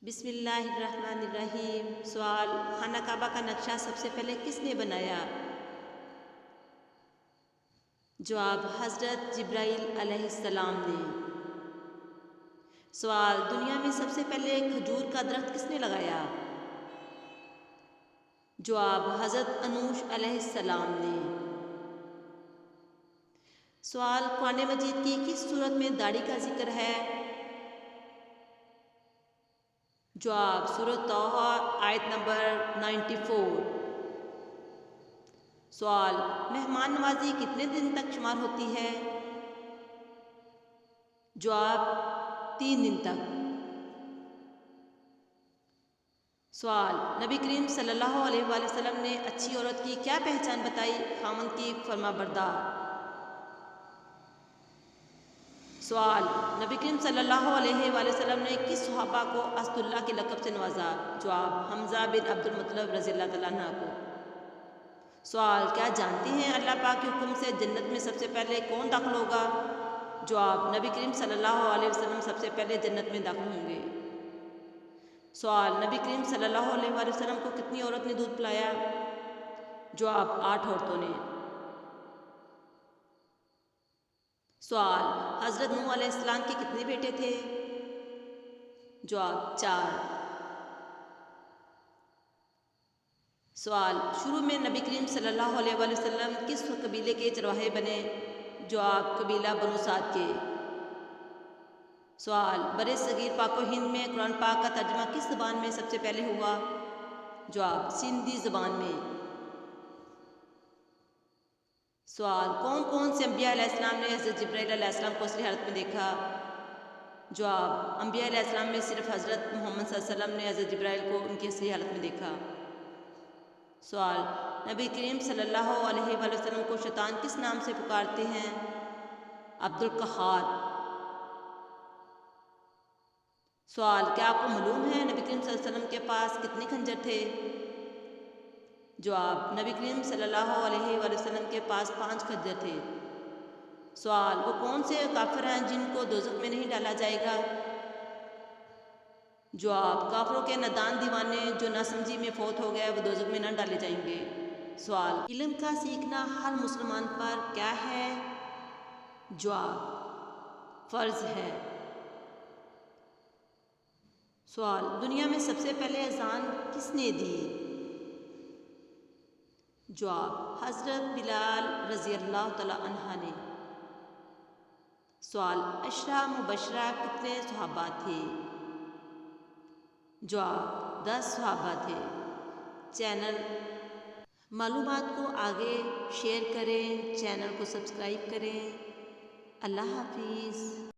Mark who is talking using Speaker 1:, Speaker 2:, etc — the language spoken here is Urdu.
Speaker 1: بسم اللہ الرحمن الرحیم۔ سوال: خانہ کعبہ کا نقشہ سب سے پہلے کس نے بنایا؟ جواب: حضرت جبرائیل علیہ السلام نے۔ سوال: دنیا میں سب سے پہلے کھجور کا درخت کس نے لگایا؟ جواب: حضرت انوش علیہ السلام نے۔ سوال: قرآن مجید کی کس سورت میں داڑھی کا ذکر ہے؟ جواب: سورۃ طٰہٰ آیت نمبر 94۔ سوال: مہمان نوازی کتنے دن تک شمار ہوتی ہے؟ جواب: 3 دن تک۔ سوال: نبی کریم صلی اللہ علیہ وآلہ وسلم نے اچھی عورت کی کیا پہچان بتائی؟ خاوند کی فرما بردار۔ سوال: نبی کریم صلی اللہ علیہ وآلہ وسلم نے کس صحابہ کو اسد اللہ کے لقب سے نوازا؟ جواب: حمزہ بن عبد المطلب رضی اللہ تعالیٰ عنہ کو۔ سوال: کیا جانتی ہیں اللہ پاک کے حکم سے جنت میں سب سے پہلے کون داخل ہوگا؟ جواب: نبی کریم صلی اللہ علیہ وسلم سب سے پہلے جنت میں داخل ہوں گے۔ سوال: نبی کریم صلی اللہ علیہ وآلہ وسلم کو کتنی عورت نے دودھ پلایا؟ جواب: 8 عورتوں نے۔ سوال: حضرت نوح علیہ السلام کے کتنے بیٹے تھے؟ جواب: 4۔ سوال: شروع میں نبی کریم صلی اللہ علیہ وآلہ وسلم کس قبیلے کے چرواہے بنے؟ جواب: قبیلہ بنو سعد کے۔ سوال: برِ صغیر پاک و ہند میں قرآن پاک کا ترجمہ کس زبان میں سب سے پہلے ہوا؟ جواب: سندھی زبان میں۔ سوال: کون کون سے انبیاء علیہ السلام نے حضرت جبرائیل علیہ السلام کو اصلی حالت میں دیکھا؟ جواب: انبیاء علیہ السلام میں صرف حضرت محمد صلی اللہ علیہ وسلم نے حضرت جبرائیل کو ان کی اصلی حالت میں دیکھا۔ سوال: نبی کریم صلی اللہ علیہ وآلہ وسلم کو شیطان کس نام سے پکارتے ہیں؟ عبد القہار۔ سوال: کیا آپ کو معلوم ہے نبی کریم صلی اللہ علیہ وسلم کے پاس کتنے خنجر تھے؟ جواب: نبی کریم صلی اللہ علیہ وآلہ وسلم کے پاس 5 خنجر تھے۔ سوال: وہ کون سے کافر ہیں جن کو دوزخ میں نہیں ڈالا جائے گا؟ جواب: کافروں کے نادان دیوانے جو ناسمجھی میں فوت ہو گئے وہ دوزخ میں نہ ڈالے جائیں گے۔ سوال: علم کا سیکھنا ہر مسلمان پر کیا ہے؟ جواب: فرض ہے۔ سوال: دنیا میں سب سے پہلے اذان کس نے دی؟ جواب: حضرت بلال رضی اللہ تعالیٰ عنہ نے۔ سوال: عشرہ مبشرہ کتنے صحابہ تھے؟ جواب: 10 صحابہ تھے۔ چینل معلومات کو آگے شیئر کریں، چینل کو سبسکرائب کریں۔ اللہ حافظ۔